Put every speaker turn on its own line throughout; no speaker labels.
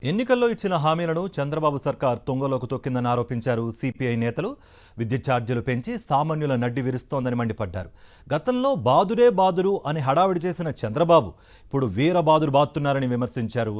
ఎన్నికల్లో ఇచ్చిన హామీలను చంద్రబాబు సర్కార్ తుంగలోకి తొక్కిందని ఆరోపించారు సిపిఐ నేతలు. విద్యుత్ ఛార్జీలు పెంచి సామాన్యుల నడ్డి విరుస్తోందని మండిపడ్డారు. గతంలో బాదుడే బాదురు అని హడావిడి చేసిన చంద్రబాబు ఇప్పుడు వీరబాదురు బాదుతున్నారని విమర్శించారు.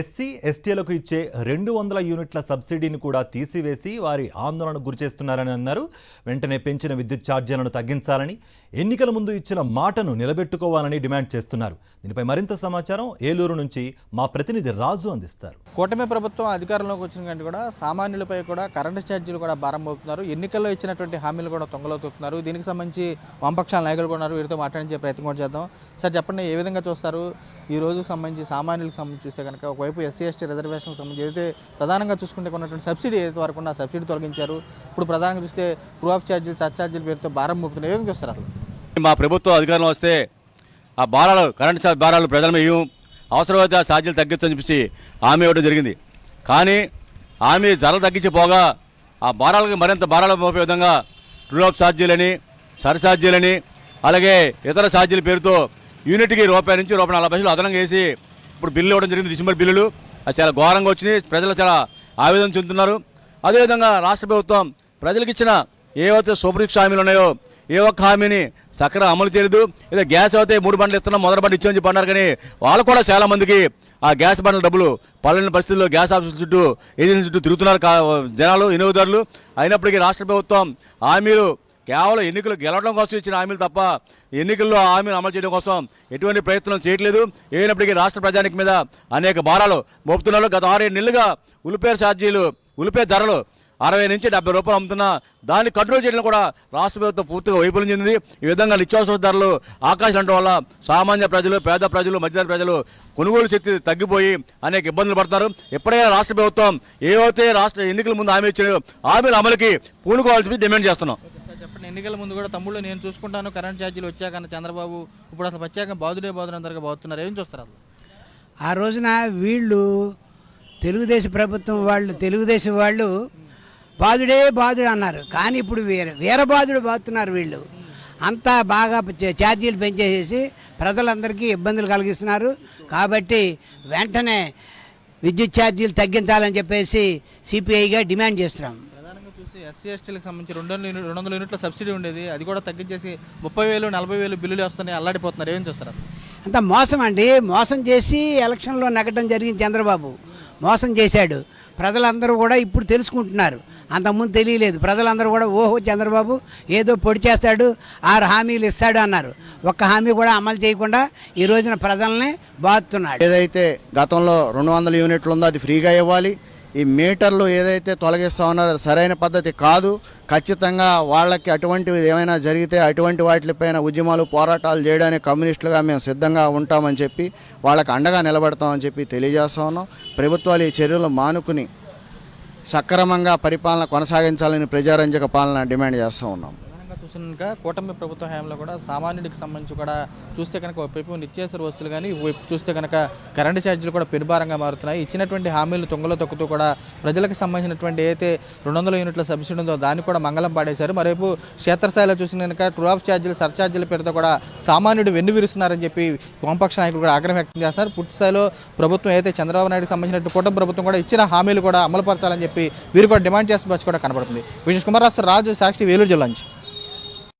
ఎస్సీ ఎస్టీలకు ఇచ్చే 200 యూనిట్ల సబ్సిడీని కూడా తీసివేసి వారి ఆందోళనకు గురిచేస్తున్నారని అన్నారు. వెంటనే పెంచిన విద్యుత్ ఛార్జీలను తగ్గించాలని, ఎన్నికల ముందు ఇచ్చిన మాటను నిలబెట్టుకోవాలని డిమాండ్ చేస్తున్నారు. దీనిపై మరింత సమాచారం ఏలూరు నుంచి మా ప్రతినిధి రాజు అందిస్తారు.
కూటమి ప్రభుత్వం అధికారంలోకి వచ్చిన కంటే కూడా సామాన్యులపై కూడా కరెంటు ఛార్జీలు కూడా భారం మోపుతున్నారు. ఎన్నికల్లో ఇచ్చినటువంటి హామీలు కూడా తొంగలో తొక్కుతున్నారు. దీనికి సంబంధించి వామపక్షాల నాయకులు కూడా ఉన్నారు. వీరితో మాట్లాడించే ప్రయత్నం కూడా చేద్దాం. సార్ చెప్పండి, ఏ విధంగా చూస్తారు ఈ రోజుకు సంబంధించి సామాన్యులకు సంబంధించి చూస్తే కనుక ఒకవైపు ఎస్సీ ఎస్టీ రిజర్వేషన్కి సంబంధించి ఏదైతే ప్రధానంగా చూసుకుంటే ఉన్నటువంటి సబ్సిడీ ఏదైతే వరకు ఉన్న సబ్సిడీ తొలగించారు. ఇప్పుడు ప్రధానంగా చూస్తే ప్రూ ఆఫ్ ఛార్జీలు సర్ఛార్జీల పేరుతో భారం మోపుతున్నారు. ఏ విధంగా చూస్తారు అసలు?
మా ప్రభుత్వం అధికారంలో వస్తే ఆ భారాలు కరెంటు భారాలు ప్రజల మీద అవసరమైతే ఆ ఛార్జీలు తగ్గించని చెప్పేసి హామీ ఇవ్వడం జరిగింది. కానీ హామీ ధరలు తగ్గించిపోగా ఆ భారాలకు మరింత భారాలు మోపే విధంగా ట్రూ ఆఫ్ ఛార్జీలని, సర్ఛార్జీలని, అలాగే ఇతర ఛార్జీల పేరుతో యూనిట్కి రూపాయి నుంచి ₹1.40 అదనంగా వేసి ఇప్పుడు బిల్లు ఇవ్వడం జరిగింది. డిసెంబర్ బిల్లులు అది చాలా ఘోరంగా వచ్చినాయి. ప్రజలు చాలా ఆవేదన చెందుతున్నారు. అదేవిధంగా రాష్ట్ర ప్రభుత్వం ప్రజలకు ఇచ్చిన ఏవైతే సూపర్ హామీలు ఉన్నాయో ఏ ఒక్క హామీని సక్రమంగా అమలు చేయలేదు. ఏదో గ్యాస్ అయితే 3 బండ్లు ఇస్తున్నాం, మొదటి బండి ఇచ్చామని చెప్పి అన్నారు. కానీ వాళ్ళు కూడా చాలామందికి ఆ గ్యాస్ బండ్ల డబ్బులు పల్లెని పరిస్థితుల్లో గ్యాస్ ఆఫీసుల చుట్టూ ఏజెన్సీ చుట్టూ తిరుగుతున్నారు జనాలు, వినియోగదారులు. అయినప్పటికీ రాష్ట్ర ప్రభుత్వం హామీలు కేవలం ఎన్నికలు గెలవడం కోసం ఇచ్చిన హామీలు తప్ప ఎన్నికల్లో హామీలు అమలు చేయడం కోసం ఎటువంటి ప్రయత్నం చేయట్లేదు. అయినప్పటికీ రాష్ట్ర ప్రజానికి మీద అనేక భారాలు మోపుతున్నారు. గత 6-7 నెలలుగా ఉల్లిపాయ ఛార్జీలు, ఉల్లిపాయ ధరలు 60 నుంచి 70 రూపాయలు అమ్ముతున్నా దాన్ని కంట్రోల్ చేయడం కూడా రాష్ట్ర ప్రభుత్వం పూర్తిగా వైఫల్యం చెందింది. ఈ విధంగా నిత్యావసర ధరలు ఆకాశం ఉండడం వల్ల సామాన్య ప్రజలు, పేద ప్రజలు, మధ్యతరగతి ప్రజలు కొనుగోలు శక్తి తగ్గిపోయి అనేక ఇబ్బందులు పడుతున్నారు. ఎప్పుడైనా రాష్ట్ర ప్రభుత్వం ఏవైతే రాష్ట్ర ఎన్నికల ముందు హామీ ఇచ్చాయో హామీల అమలుకి పూనుకోవాలని డిమాండ్ చేస్తున్నాం.
చెప్పండి, ఎన్నికల ముందు కూడా తమ్ముళ్ళు నేను చూసుకుంటాను కరెంట్ ఛార్జీలు వచ్చాకన్నా చంద్రబాబు ఇప్పుడు అసలు వచ్చాక బాదుడే బాదుడు అందరికీ బాగుతున్నారు. ఏం చూస్తారు అసలు?
ఆ రోజున వీళ్ళు తెలుగుదేశం ప్రభుత్వం తెలుగుదేశం వాళ్ళు బాదుడే బాదుడు అన్నారు. కానీ ఇప్పుడు వీరబాదుడు బాదుతున్నారు. వీళ్ళు అంతా బాగా ఛార్జీలు పెంచేసేసి ప్రజలందరికీ ఇబ్బందులు కలిగిస్తున్నారు. కాబట్టి వెంటనే విద్యుత్ ఛార్జీలు తగ్గించాలని చెప్పేసి సిపిఐగా డిమాండ్ చేస్తున్నాం.
ప్రధానంగా చూసి ఎస్సీ ఎస్టీలకు సంబంధించి 200 యూనిట్ల సబ్సిడీ ఉండేది, అది కూడా తగ్గించేసి 30,000, 40,000 బిల్లులు వస్తున్నాయి. అల్లాడిపోతున్నారు. ఏం చూస్తారు?
అంత మోసం అండి. మోసం చేసి ఎలక్షన్లో నెగ్గడం జరిగింది. చంద్రబాబు మోసం చేశాడు. ప్రజలందరూ కూడా ఇప్పుడు తెలుసుకుంటున్నారు. అంతకుముందు తెలియలేదు. ప్రజలందరూ కూడా ఓహో చంద్రబాబు ఏదో పొడి చేస్తాడు, 6 హామీలు ఇస్తాడు అన్నారు. ఒక్క హామీ కూడా అమలు చేయకుండా ఈ రోజున ప్రజల్ని బాదుతున్నాడు.
ఏదైతే గతంలో 200 యూనిట్లు ఉందో అది ఫ్రీగా ఇవ్వాలి. ఈ మీటర్లు ఏదైతే తొలగిస్తా ఉన్నారో అది సరైన పద్ధతి కాదు. ఖచ్చితంగా వాళ్ళకి అటువంటివి ఏమైనా జరిగితే అటువంటి వాటిపైన ఉద్యమాలు, పోరాటాలు చేయడానికి కమ్యూనిస్టులుగా మేము సిద్ధంగా ఉంటామని చెప్పి వాళ్ళకి అండగా నిలబడతామని చెప్పి తెలియజేస్తా ఉన్నాం. ప్రభుత్వాలు ఈ చర్యలు మానుకుని సక్రమంగా పరిపాలన కొనసాగించాలని ప్రజారంజక పాలన డిమాండ్ చేస్తూ ఉన్నాం.
చూసినాక కూటమి ప్రభుత్వ హయాంలో కూడా సామాన్యుడికి సంబంధించి కూడా చూస్తే కనుక ఒకవైపు నిత్యావసర వస్తువులు కానీ చూస్తే కనుక కరెంటు ఛార్జీలు కూడా పెనుభారంగా మారుతున్నాయి. ఇచ్చినటువంటి హామీలు తొంగలో తొక్కుతూ కూడా ప్రజలకు సంబంధించినటువంటి ఏదైతే 200 యూనిట్ల సబ్సిడీ ఉందో దాన్ని కూడా మంగళం పాడేశారు. మరోవైపు క్షేత్రస్థాయిలో చూసిన కనుక ట్రూ ఆఫ్ ఛార్జీలు, సర్ఛార్జీల పేరుతో కూడా సామాన్యుడు వెన్నువిరుస్తున్నారని చెప్పి వామపక్ష నాయకులు కూడా ఆగ్రహం వ్యక్తం చేస్తారు. పూర్తి స్థాయిలో ప్రభుత్వం ఏదైతే చంద్రబాబు నాయుడుకి సంబంధించిన కూటమి ప్రభుత్వం కూడా ఇచ్చిన హామీలు కూడా అమలుపరచాలని చెప్పి వీరు కూడా డిమాండ్ చేసే బస్సు కూడా కనబడుతుంది. విజయ్ కుమార్ రాజు, సాక్షి, వేలూరు జిల్లా నుంచి.